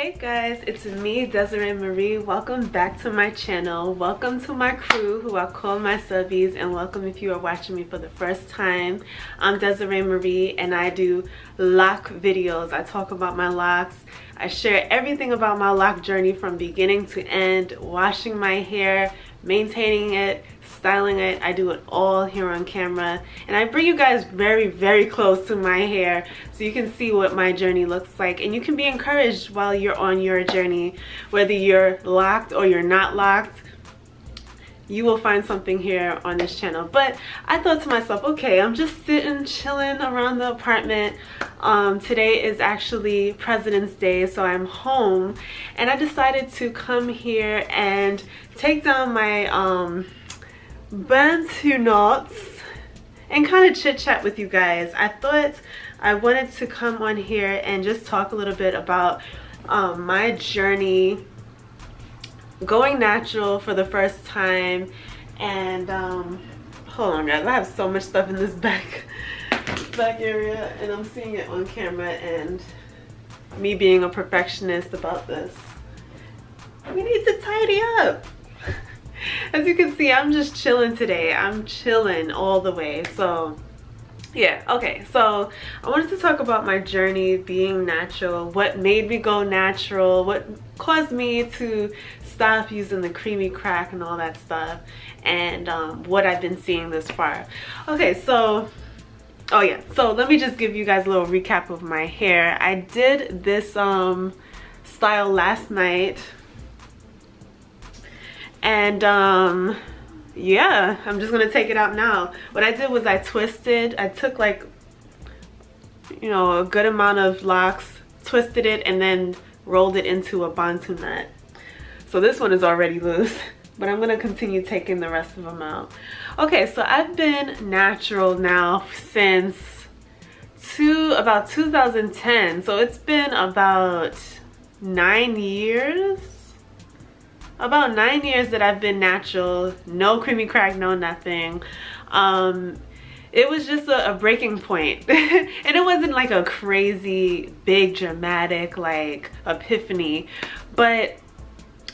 Hey guys, it's me, Desiree Marie. Welcome back to my channel. Welcome to my crew, who I call my subbies, and welcome if you are watching me for the first time. I'm Desiree Marie and I do lock videos. I talk about my locks. I share everything about my lock journey from beginning to end, washing my hair, maintaining it, styling it. I do it all here on camera, and I bring you guys very close to my hair so you can see what my journey looks like, and you can be encouraged while you're on your journey. Whether you're locked or you're not locked, you will find something here on this channel. But I thought to myself, okay, I'm just sitting chilling around the apartment. Today is actually President's Day, so I'm home, and I decided to come here and take down my bantu knots and kind of chit chat with you guys. I thought I wanted to come on here and just talk a little bit about my journey going natural for the first time. And hold on guys, I have so much stuff in this back area, and I'm seeing it on camera, and me being a perfectionist about this, we need to tidy up. As you can see, I'm just chilling today. I'm chilling all the way. So yeah, okay, so I wanted to talk about my journey being natural, what made me go natural, what caused me to stop using the creamy crack and all that stuff, and what I've been seeing this far. Okay, so oh yeah, so let me just give you guys a little recap of my hair. I did this style last night, and yeah, I'm just gonna take it out now. What I did was I took like, you know, a good amount of locks, twisted it, and then rolled it into a bantu knot. So this one is already loose, but I'm gonna continue taking the rest of them out. Okay, so I've been natural now since about 2010. So it's been about 9 years. About 9 years that I've been natural, no creamy crack, no nothing. It was just a breaking point. And it wasn't like a crazy big dramatic like epiphany, but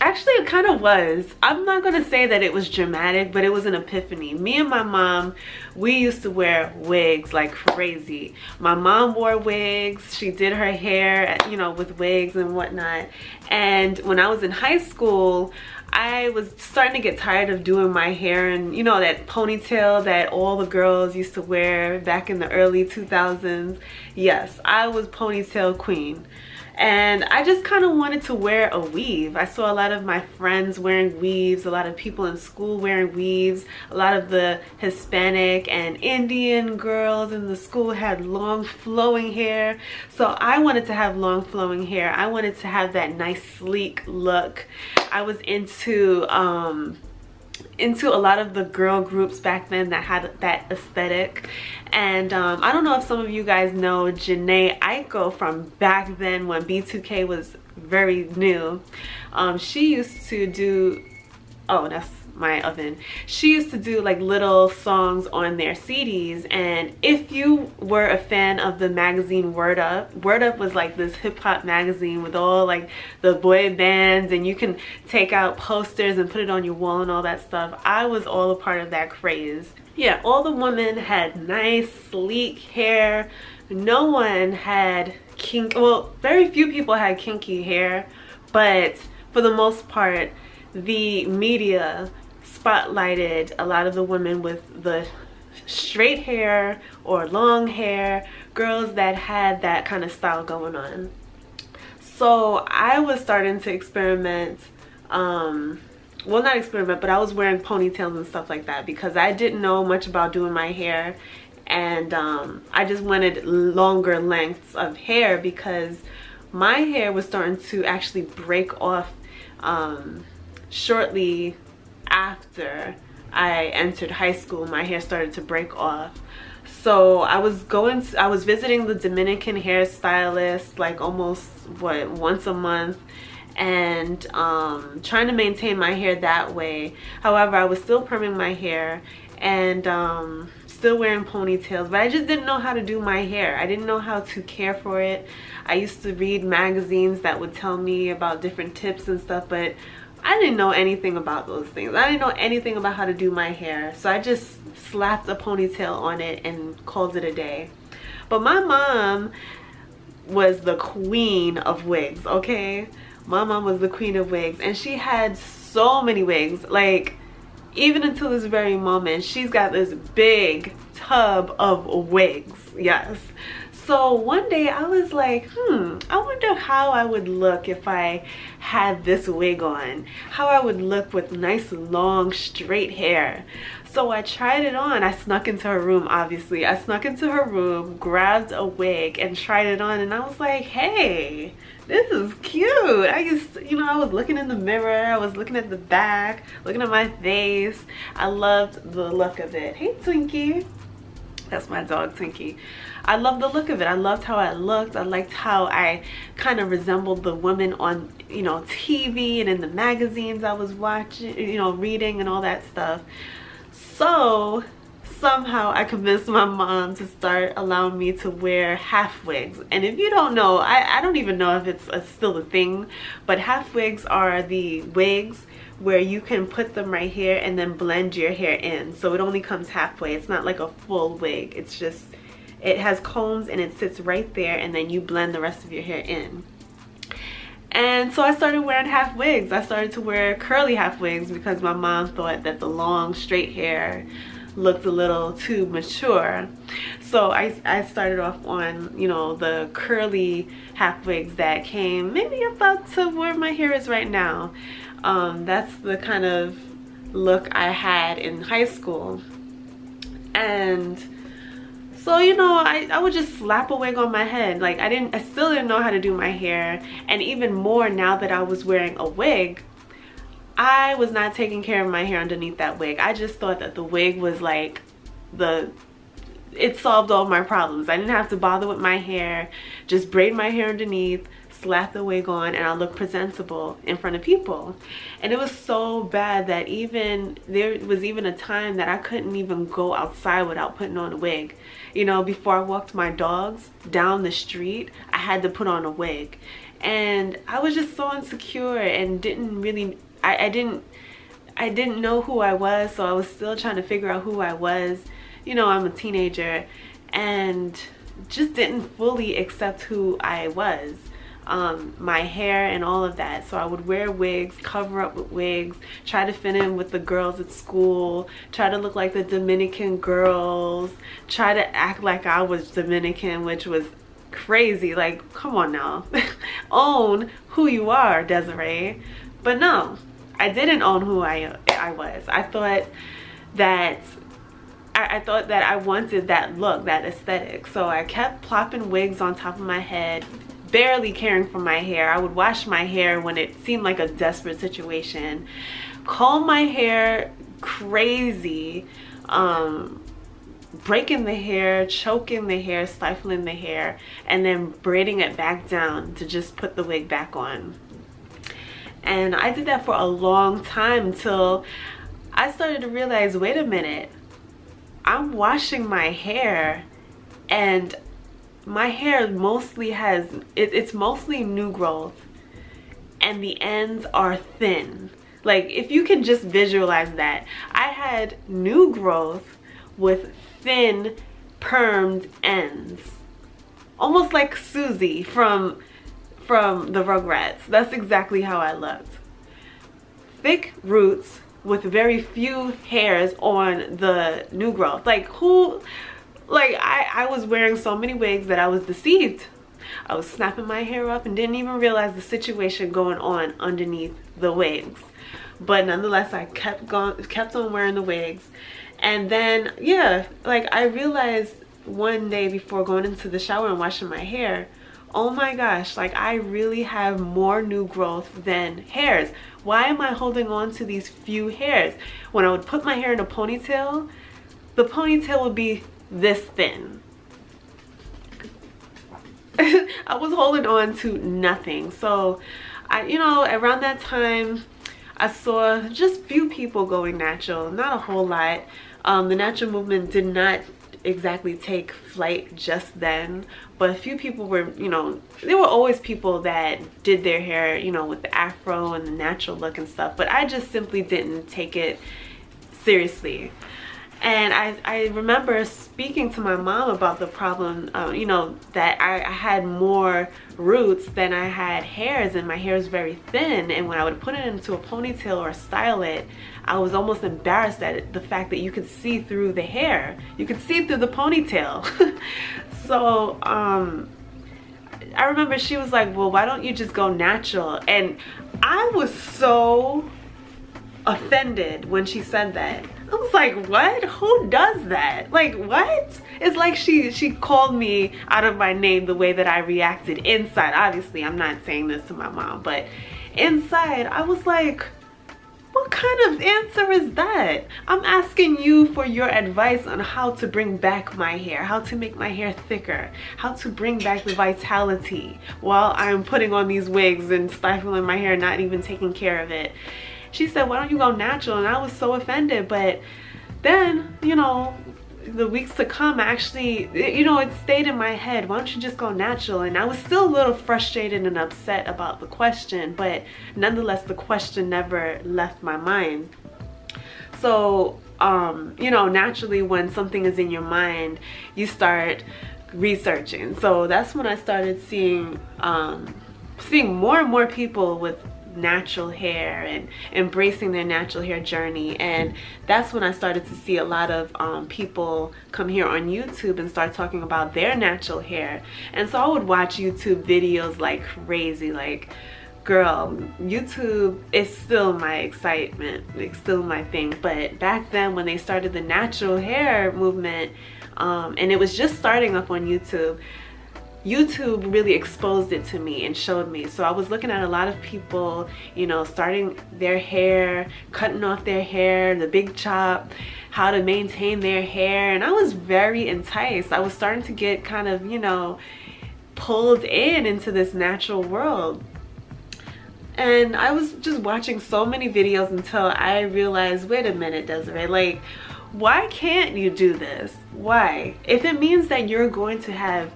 actually it kind of was. I'm not gonna say that it was dramatic, but it was an epiphany. Me and my mom, we used to wear wigs like crazy. My mom wore wigs. She did her hair, you know, with wigs and whatnot. And when I was in high school, I was starting to get tired of doing my hair, and you know, that ponytail that all the girls used to wear back in the early 2000s. Yes, I was Ponytail Queen. And I just kind of wanted to wear a weave. I saw a lot of my friends wearing weaves, a lot of people in school wearing weaves, a lot of the Hispanic and Indian girls in the school had long flowing hair. So I wanted to have long flowing hair. I wanted to have that nice sleek look. I was into a lot of the girl groups back then that had that aesthetic. And I don't know if some of you guys know Janae Aiko from back then when B2K was very new. She used to do, oh, that's my oven. She used to do like little songs on their CDs, and if you were a fan of the magazine Word Up was like this hip-hop magazine with all like the boy bands, and you can take out posters and put it on your wall and all that stuff. I was all a part of that craze. Yeah, all the women had nice sleek hair. No one had well, very few people had kinky hair, but for the most part the media spotlighted a lot of the women with the straight hair or long hair, girls that had that kind of style going on. So I was starting to experiment, well, not experiment, but I was wearing ponytails and stuff like that because I didn't know much about doing my hair, and I just wanted longer lengths of hair because my hair was starting to actually break off shortly after I entered high school. My hair started to break off. So I was visiting the Dominican hairstylist like almost once a month, and trying to maintain my hair that way. However, I was still perming my hair and still wearing ponytails, but I just didn't know how to do my hair. I didn't know how to care for it. I used to read magazines that would tell me about different tips and stuff, but I didn't know anything about those things. I didn't know anything about how to do my hair. So I just slapped a ponytail on it and called it a day. But my mom was the queen of wigs, okay? My mom was the queen of wigs, and she had so many wigs. Like, even until this very moment, she's got this big tub of wigs, yes. So one day I was like, I wonder how I would look if I had this wig on. How I would look with nice long straight hair. So I tried it on. I snuck into her room, obviously. I snuck into her room, grabbed a wig and tried it on, and I was like, hey, this is cute. I was looking in the mirror, I was looking at the back, looking at my face. I loved the look of it. Hey, Twinkie. That's my dog, Twinkie. I loved the look of it. I loved how I looked. I liked how I kind of resembled the women on, TV and in the magazines I was watching, reading and all that stuff. So somehow I convinced my mom to start allowing me to wear half wigs. And if you don't know, I don't even know if it's still a thing, but half wigs are the wigs where you can put them right here and then blend your hair in. So it only comes halfway. It's not like a full wig. It's just, it has combs and it sits right there, and then you blend the rest of your hair in. And so I started wearing half wigs. I started to wear curly half wigs because my mom thought that the long straight hair looked a little too mature. So I started off on, the curly half wigs that came maybe about to where my hair is right now. That's the kind of look I had in high school. And so, I would just slap a wig on my head. Like, I still didn't know how to do my hair. And even more now that I was wearing a wig, I was not taking care of my hair underneath that wig. I just thought that the wig was like it solved all my problems. I didn't have to bother with my hair. Just braid my hair underneath, slap the wig on, and I'll look presentable in front of people. And it was so bad that there was even a time that I couldn't even go outside without putting on a wig. Before I walked my dogs down the street, I had to put on a wig. And I was just so insecure and didn't really, I didn't know who I was, so I was still trying to figure out who I was. I'm a teenager and just didn't fully accept who I was. My hair and all of that. So I would wear wigs, cover up with wigs, try to fit in with the girls at school, try to look like the Dominican girls, try to act like I was Dominican, which was crazy. Like, come on now. Own who you are, Desiree. But no, I didn't own who I was. I thought that I wanted that look, that aesthetic. So I kept plopping wigs on top of my head, barely caring for my hair. I would wash my hair when it seemed like a desperate situation, comb my hair crazy, breaking the hair, choking the hair, stifling the hair, and then braiding it back down to just put the wig back on. And I did that for a long time until I started to realize, wait a minute, I'm washing my hair and my hair mostly it's mostly new growth, and the ends are thin. Like, if you can just visualize that, I had new growth with thin permed ends, almost like Susie from the Rugrats. That's exactly how I looked. Thick roots with very few hairs on the new growth. I was wearing so many wigs that I was deceived. I was snapping my hair up and didn't even realize the situation going on underneath the wigs. But nonetheless, I kept on wearing the wigs. And then, yeah, I realized one day before going into the shower and washing my hair, oh my gosh, I really have more new growth than hairs. Why am I holding on to these few hairs? When I would put my hair in a ponytail, the ponytail would be this thin. I was holding on to nothing. So around that time I saw just few people going natural, not a whole lot. The natural movement did not exactly take flight just then, but a few people were, you know, there were always people that did their hair, you know, with the afro and the natural look and stuff, but I just simply didn't take it seriously. And I remember speaking to my mom about the problem, you know, that I had more roots than I had hairs, and my hair is very thin, and when I would put it into a ponytail or style it, I was almost embarrassed at the fact that you could see through the hair. You could see through the ponytail. So I remember she was like, well, why don't you just go natural? And I was so offended when she said that. I was like, what? Who does that? Like, what? It's like she called me out of my name the way that I reacted inside. Obviously, I'm not saying this to my mom, but inside, I was like, what kind of answer is that? I'm asking you for your advice on how to bring back my hair, how to make my hair thicker, how to bring back the vitality while I'm putting on these wigs and stifling my hair, not even taking care of it. She said, why don't you go natural? And I was so offended. But then, you know, the weeks to come, actually, you know, it stayed in my head. Why don't you just go natural? And I was still a little frustrated and upset about the question, but nonetheless, the question never left my mind. So, you know, naturally, when something is in your mind, you start researching. So that's when I started seeing more and more people with natural hair and embracing their natural hair journey. And that's when I started to see a lot of people come here on YouTube and start talking about their natural hair. And so I would watch YouTube videos like crazy. Like, girl, YouTube is still my excitement, it's still my thing. But back then, when they started the natural hair movement, and it was just starting up on YouTube really exposed it to me and showed me. So I was looking at a lot of people, you know, starting their hair, cutting off their hair, the big chop, how to maintain their hair, and I was very enticed. I was starting to get kind of, you know, pulled into this natural world. And I was just watching so many videos until I realized, wait a minute, Desiree, like, why can't you do this? Why? If it means that you're going to have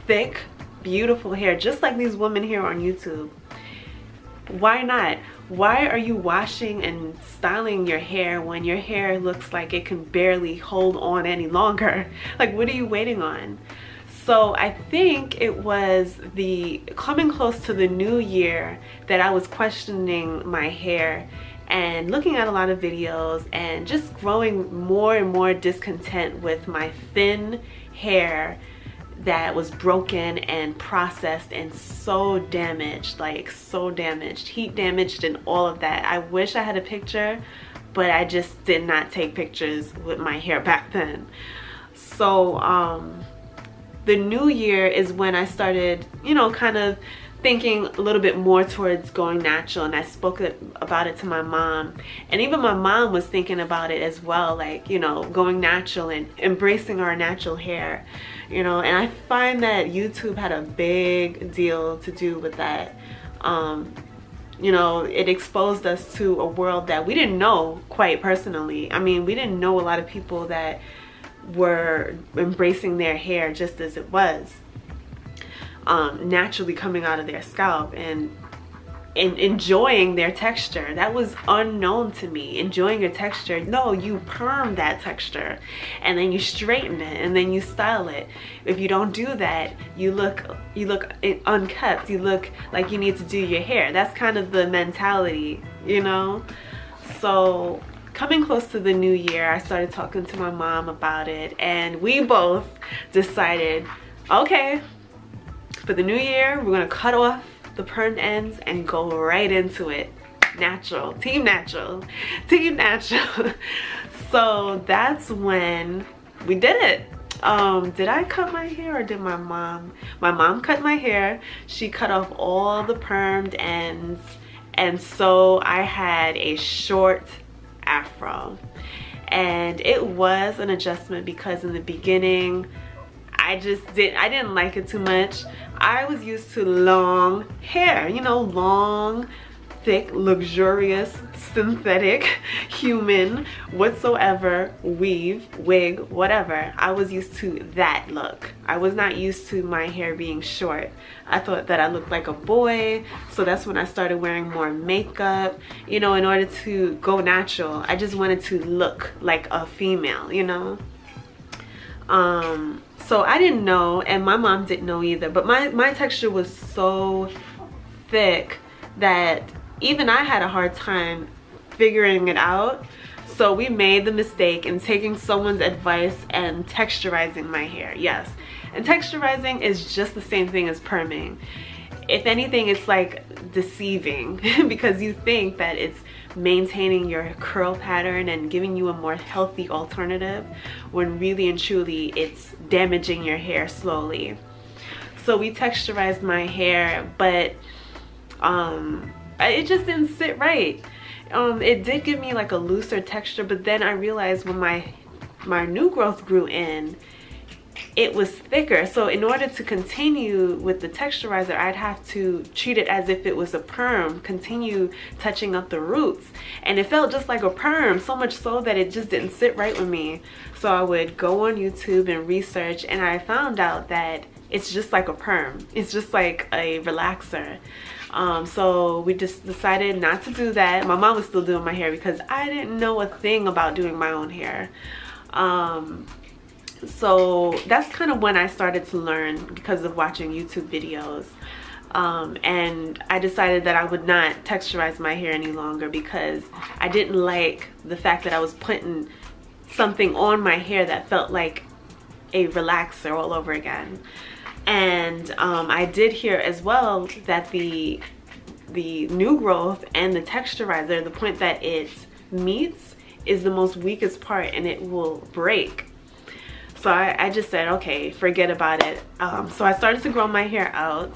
thick, beautiful hair, just like these women here on YouTube, why not? Why are you washing and styling your hair when your hair looks like it can barely hold on any longer? Like, what are you waiting on? So I think it was the coming close to the new year that I was questioning my hair and looking at a lot of videos and just growing more and more discontent with my thin hair that was broken and processed and so damaged, like so damaged, heat damaged and all of that. I wish I had a picture, but I just did not take pictures with my hair back then. So the new year is when I started, you know, kind of thinking a little bit more towards going natural, and I spoke about it to my mom, and even my mom was thinking about it as well, like, you know, going natural and embracing our natural hair, you know. And I find that YouTube had a big deal to do with that. You know, it exposed us to a world that we didn't know quite personally. I mean, we didn't know a lot of people that were embracing their hair just as it was, naturally coming out of their scalp and enjoying their texture. That was unknown to me. Enjoying your texture. No, you perm that texture and then you straighten it and then you style it. If you don't do that, you look unkept. You look like you need to do your hair. That's kind of the mentality, you know. So coming close to the new year, I started talking to my mom about it, and we both decided, okay, for the new year, we're gonna cut off the permed ends and go right into it. Natural, team natural, team natural. So that's when we did it. Did I cut my hair or did my mom? My mom cut my hair. She cut off all the permed ends, and so I had a short afro. And it was an adjustment because in the beginning, I didn't like it too much. I was used to long hair, you know, long, thick, luxurious, synthetic, human, whatsoever, weave, wig, whatever. I was used to that look. I was not used to my hair being short. I thought that I looked like a boy, so that's when I started wearing more makeup, you know, in order to go natural. I just wanted to look like a female, you know. So I didn't know, and my mom didn't know either, but my texture was so thick that even I had a hard time figuring it out. So we made the mistake in taking someone's advice and texturizing my hair. Yes, and texturizing is just the same thing as perming. If anything, it's like deceiving because you think that it's maintaining your curl pattern and giving you a more healthy alternative, when really and truly it's damaging your hair slowly. So we texturized my hair, but it just didn't sit right. It did give me like a looser texture, but then I realized when my new growth grew in, it was thicker. So in order to continue with the texturizer, I'd have to treat it as if it was a perm, continue touching up the roots. And it felt just like a perm, so much so that it just didn't sit right with me. So I would go on YouTube and research, and I found out that it's just like a perm. It's just like a relaxer. So we just decided not to do that. My mom was still doing my hair because I didn't know a thing about doing my own hair. So that's kind of when I started to learn because of watching YouTube videos. And I decided that I would not texturize my hair any longer because I didn't like the fact that I was putting something on my hair that felt like a relaxer all over again. And I did hear as well that the new growth and the texturizer, the point that it meets is the most weakest part and it will break. So I just said, okay, forget about it. So I started to grow my hair out,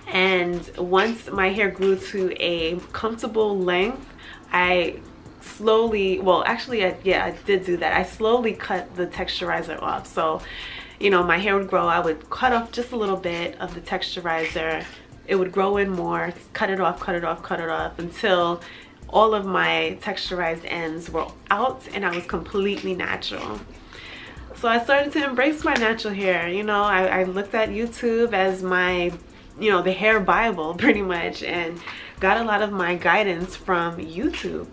and once my hair grew to a comfortable length, I slowly, well actually I did do that. I slowly cut the texturizer off. So, you know, my hair would grow, I would cut off just a little bit of the texturizer. It would grow in more, cut it off, cut it off, cut it off, until all of my texturized ends were out and I was completely natural. So I started to embrace my natural hair. You know, I looked at YouTube as my, you know, the hair Bible pretty much, and got a lot of my guidance from YouTube.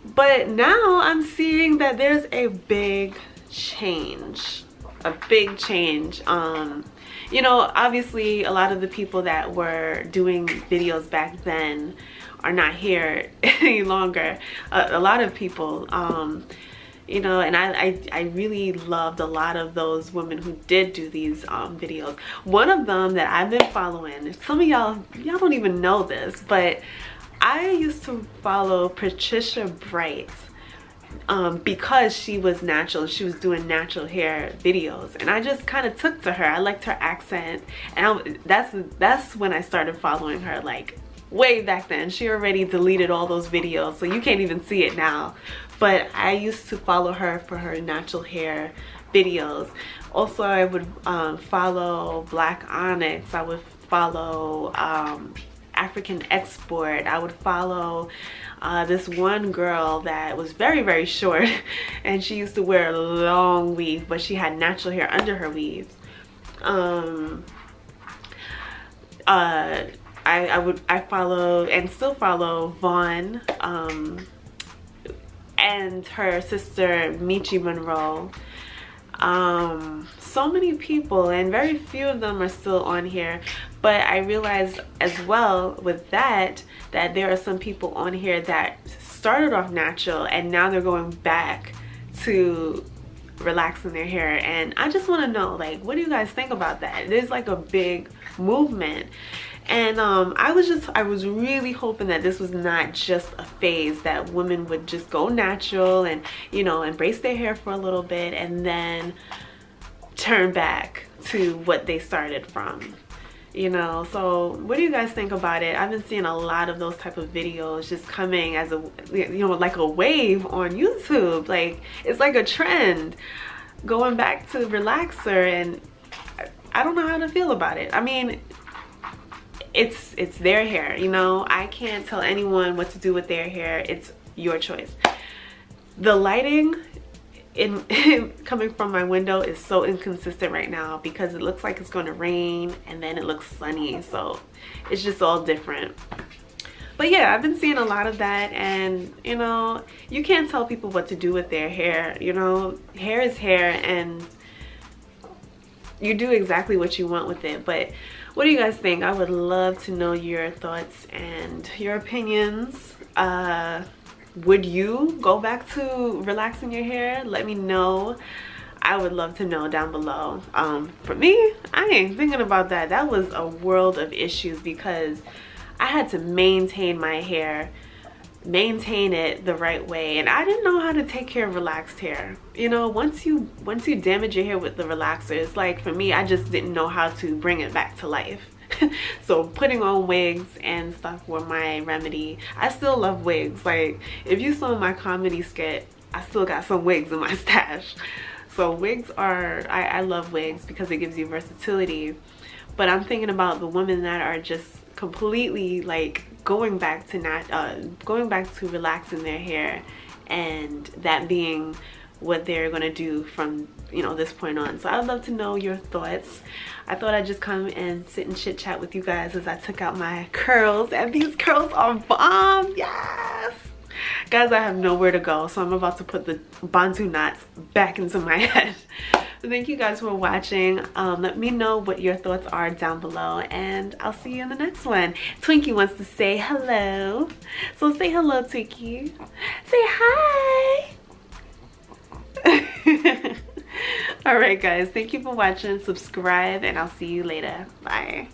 But now I'm seeing that there's a big change. A big change. You know, obviously a lot of the people that were doing videos back then are not here any longer. A lot of people, you know, and I really loved a lot of those women who did do these videos. One of them that I've been following, some of y'all don't even know this, but I used to follow Patricia Bright because she was natural. She was doing natural hair videos, and I just kind of took to her. I liked her accent, and that's when I started following her, like way back then. She already deleted all those videos, so you can't even see it now. But I used to follow her for her natural hair videos. Also, I would follow Black Onyx. I would follow African Export. I would follow this one girl that was very, very short, and she used to wear a long weave, but she had natural hair under her weaves. I followed and still follow Vaughn and her sister Michi Monroe. So many people, and very few of them are still on here, but I realized as well with that there are some people on here that started off natural and now they're going back to relaxing their hair. And I just want to know, like, what do you guys think about that? There's like a big movement. And I was really hoping that this was not just a phase, that women would just go natural and, you know, embrace their hair for a little bit and then turn back to what they started from, you know. So what do you guys think about it? I've been seeing a lot of those type of videos just coming as a, you know, like a wave on YouTube. Like, it's like a trend going back to relaxer, and I don't know how to feel about it. I mean, it's their hair, you know. I can't tell anyone what to do with their hair. It's your choice. The lighting in coming from my window is so inconsistent right now because it looks like it's going to rain and then it looks sunny, so it's just all different. But yeah, I've been seeing a lot of that, and you know, you can't tell people what to do with their hair. You know, hair is hair and you do exactly what you want with it. But what do you guys think? I would love to know your thoughts and your opinions. Would you go back to relaxing your hair? Let me know. I would love to know down below. For me, I ain't thinking about that. That was a world of issues because I had to maintain my hair, maintain it the right way, and I didn't know how to take care of relaxed hair. You know, once you damage your hair with the relaxer, it's like, for me, I just didn't know how to bring it back to life. So putting on wigs and stuff were my remedy. I still love wigs. Like, if you saw my comedy skit, I still got some wigs in my stash. So wigs are, I love wigs because it gives you versatility. But I'm thinking about the women that are just completely like going back to relaxing their hair, and that being what they're gonna do from, you know, this point on. So I'd love to know your thoughts. I thought I'd just come and sit and chit chat with you guys as I took out my curls, and these curls are bomb. Yes guys, I have nowhere to go, so I'm about to put the bantu knots back into my head. So thank you guys for watching. Let me know what your thoughts are down below, and I'll see you in the next one. Twinkie wants to say hello, so say hello, Twinkie. Say hi. All right guys, thank you for watching. Subscribe and I'll see you later. Bye.